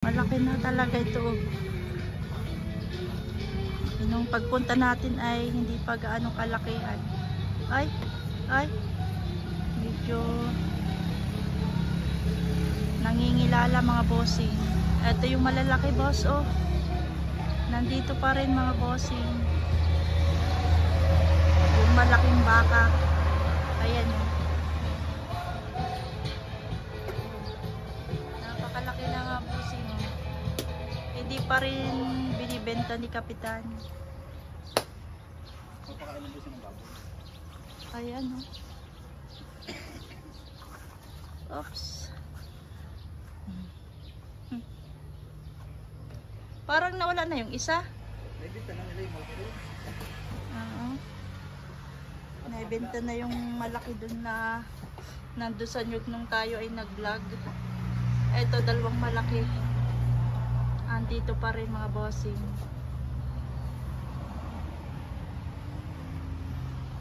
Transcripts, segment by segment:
Malaki na talaga ito. Nung pagpunta natin ay hindi pa gaano kalakihan. Ay, medyo nangingilala mga bossing. Ito yung malalaki boss, oh. Nandito pa rin mga bossing. Yung malaking baka. Ayan yun. Napakalaki na nga bossing. Hindi pa rin binibenta ni Kapitan. Ayan, oh. Oops. Parang nawala na yung isa. Naibenta na nila yung malaki doon. Oo. Naibenta na yung malaki doon na nandun sa nyug nung tayo ay nag-vlog. Ito, dalawang malaki. Andito pa rin mga bossing.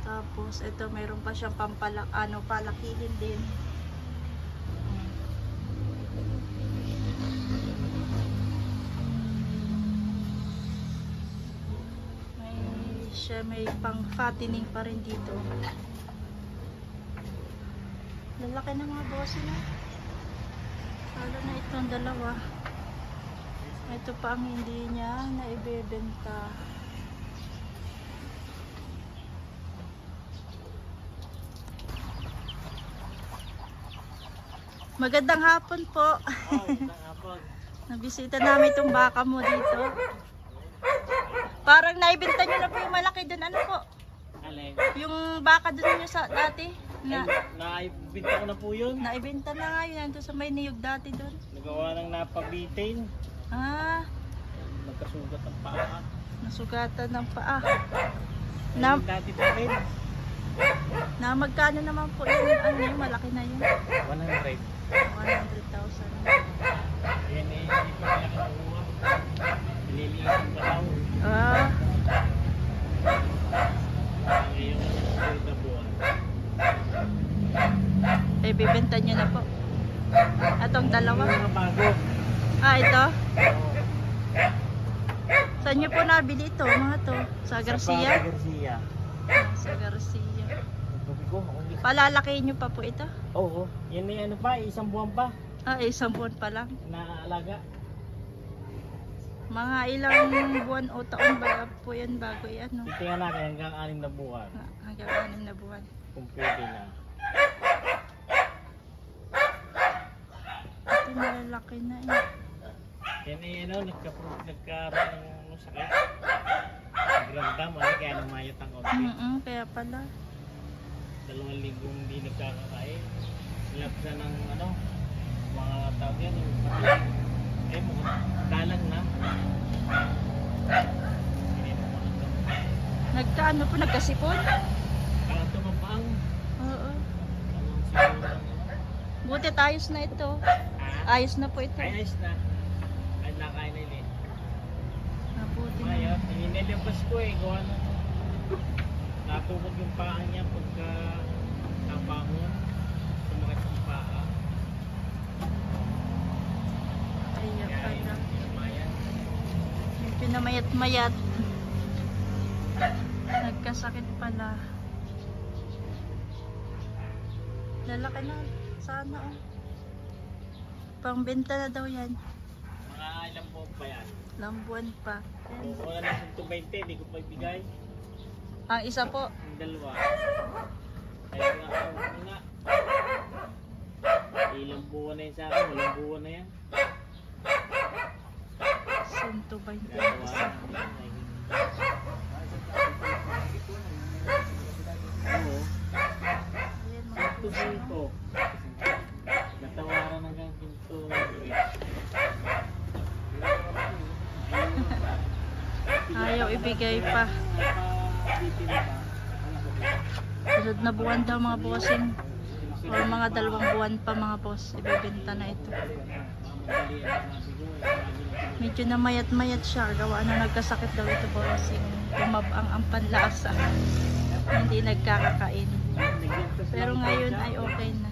Tapos, ito, mayroon pa siyang palakilin din. May pang fattening pa rin dito. Lalaki na mga bossing na. Lalo na itong dalawa. Ito pa ang hindi niya naibebenta. Magandang hapon po. Magandang hapon. Nabisita namin itong baka mo dito. Parang naibenta nyo na po yung malaki doon. Ano po? Alay. Yung baka doon nyo sa dati? Naibenta ko na po yun. Naibenta na nga yun. Nandun sa may niyog dati doon. Nagawa ng napabitin. Ah, Nagkasugat ang paa. nasugatan ng paa. Ayun, dati pa rin. Na magkano naman po yun? Ano yun? Malaki na yun. 100. 100,000. Yan eh, hindi pa nila kinuha. Nililiitan pa daw. Ah, Ngayon, third na buwan. eh bibenta nyo na po. Atong dalawa. Yung mga bago. Ah, ito. Oo. Saan nyo po nabili ito? Mga to? Sa Garcia? Sa Garcia. Sa Garcia. Sabi ko, Palalakihin nyo pa po ito? oo. Yan eh, ano pa, isang buwan pa. Ah, isang buwan pa lang. Naalaga. Mga ilang buwan o taon ba po yan bago yan? No? Titingnan natin hanggang 6 na buwan. Hanggang 6 na buwan. Kung pwede na. Ito malalaki na eh. Yan ay ano, nagkaroon ng sakit. Nagramdam, kaya namayat ang outfit. Kaya pala. 2 linggong hindi nagkakakain. Silapsa ng ano, mga tao yan, yung patilig. Eh, mukhang dalang na. Hindi mo makakam. Nagkaano po? Nagkasipon? Kaya tumabang. Oo. Anong siguro ng Buti ayos na ito. Ayos na po ito. ay, ayos na. Ay, nakain na yun eh. Mabuti na. Ngayon, nililabas ko eh, gawa ng natukod yung paa niya pagka nabangon, sumakit yung paa. Kaya Kaya pala. yun, namayan. Medyo na mayat-mayat. Nagkasakit pala. Lalaki na. Sana oh. Pangbenta na daw yan. Mga ilang buwan pa yan. Lambuan pa. Kung wala na 120, hindi ko pa ibigay. Ang isa po. Yung dalawa. Kaya nga, ano nga. Ilang buwan na yun sa akin, walang buwan na yan. 120. Gagawa na. Oo. Ayan mga Pinto. Natawaran hanggang pinto. ayaw ibigay pa. Sunod na buwan daw mga bossing. O mga 2 buwan pa mga boss. Ibebenta na ito. Medyo na mayat-mayat siya. Gawa na nagkasakit daw ito bossing. Tumabang ang panlasa. Hindi nagkakakain. Pero ngayon ay okay na.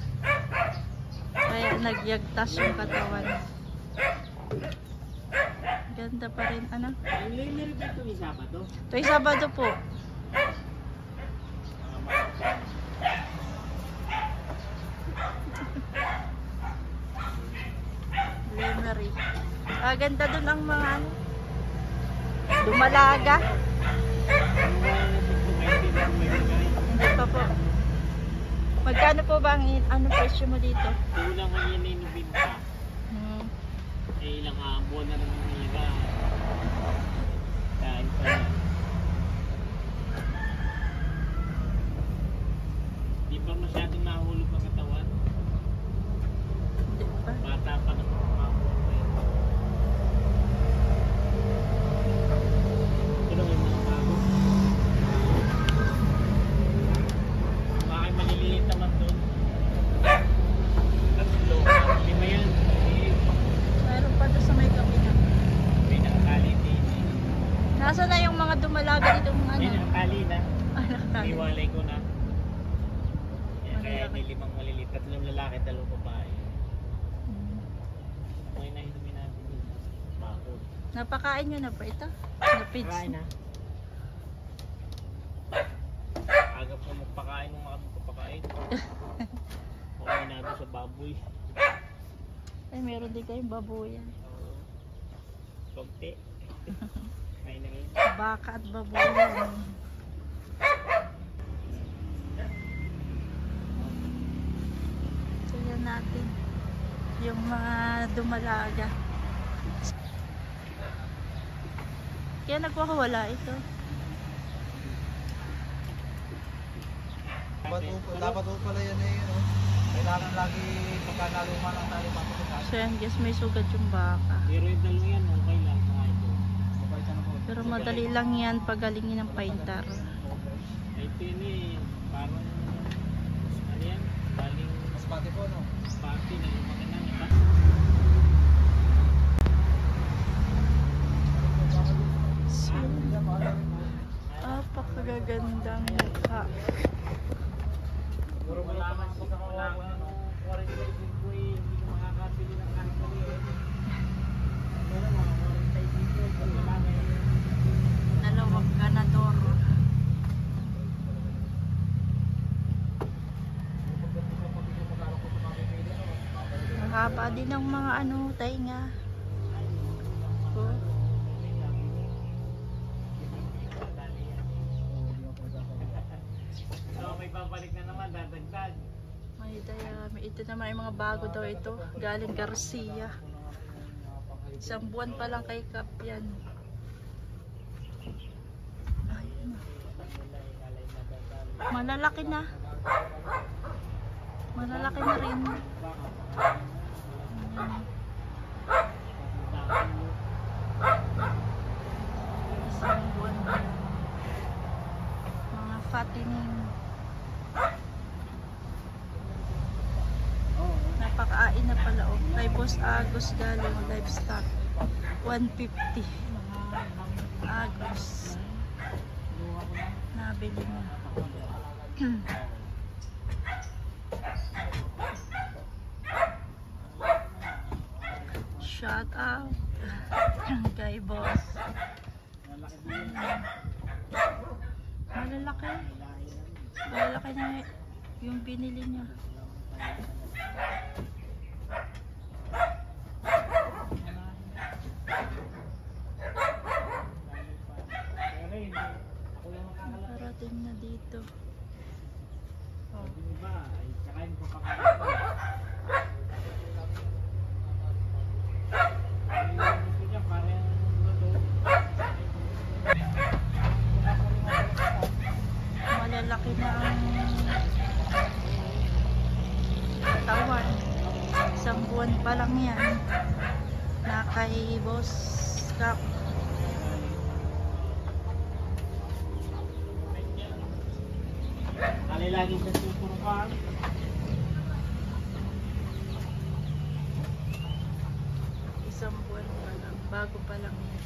Kaya nagyagtas yung katawan. Ganda pa rin, ano? Meron ba ito yung Sabado? Tuwing Sabado po. Lemery. Ganda dun ang mga ano. Dumalaga. Hindi pa po. Magkano po ba ang ano presyo mo dito? Kulang ang yan yung binta. Eh, ilang buwan na naman nila. Dahil pa yan. Di ba masyadong nahulog ang katawan? Hindi pa. Bata pa na kumakuha pa yun. Ito lang yung mga bago. Bakit maliliit naman doon? Tatlo. 5 yan. Mayroon pa doon sa may kabila. May nakakali din. Nasa na yung mga dumalaga dito mga May ano? nakakali na. Ay, nakakali. Iwalay ko na. Yan, kaya Malalaki. may 5 maliliit. 3 lalaki, 2 babae. Hmm. Okay na hindi natin yun. Bakod. Napakain nyo na ba ito? Napids. Kain na. Aga po magpakain ng mga magpapakain. Okay na doon sa baboy. Ay, meron din kayong babuyan. Oo. Konti. Kain na ngayon. Baka at babuyan. Tingnan natin yung mga dumalaga. Kaya nagwawala ito. Dapat po pala yan eh, no? Kailangan lagi pagkanaluma lang tayo papupunta. So yan guys, may sugat yung baka. Pero yung dalawang yan, okay lang. Mga ito. Mabait na po. Pero madali lang yan pagalingin ng painter. Ito yun eh. Parang, ano yan? Baling Mas pati po, no? party na yung mga nang Apakagagandang mukha. Puro malaman ko sa wala ko ano, 45 ko eh, hindi ko makakabili ng kahit maliit. Pero mga 45 ko, pag malaki. Dalawang ganador. Mahaba din ang mga ano, tainga. Oh. So may babalik na naman, dadagdag. May ito naman yung mga bago daw ito. Galing Garcia. Isang buwan pa lang kay Kap yan. Ayun. Malalaki na. Malalaki na rin. Ayan. Isang buwan pa lang. Mga fattening. Napakain na pala oh. Kay Boss Agus galing livestock. 150. Agus. Nabili mo. Shout out kay Boss. Malalaki. Malalaki na yung binili niya. Nakarating na dito. Oh. Diba? Ay, tsaka yung papakain ko. Ang gusto niya, parang luto. Malalaki na ang katawan. Isang buwan pa lang yan. Na kay Boss Kap. Alay lagi sa susurukan. Isang buwan pa lang. Bago pa lang yan.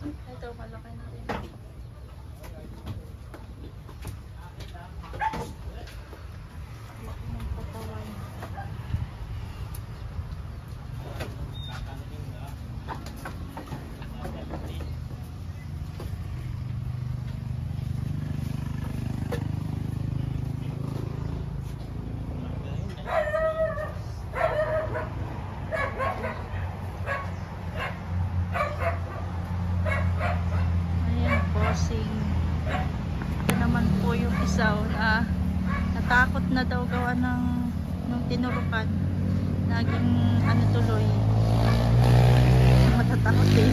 Ito, malaki na rin. isaw na natakot na daw gawa ng nung tinurukan. Naging ano tuloy, matatakot eh.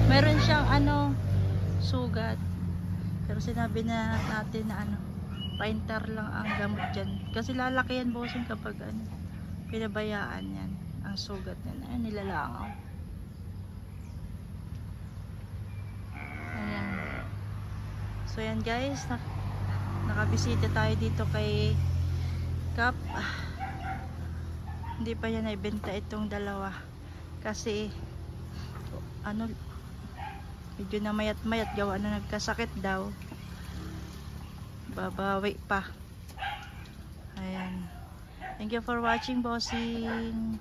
Meron siyang ano, sugat. Pero sinabi na natin na ano, painter lang ang gamot dyan. Kasi lalaki yan bossing kapag ano, pinabayaan yan. Ang sugat yan. Ay, nilalangaw. Ayan. So yan guys, nakabisita tayo dito kay Kap. Hindi pa yan naibenta itong dalawa. Kasi ano, medyo na mayat-mayat gawa na nagkasakit daw. Babawi pa. Ayan. Thank you for watching, bossing.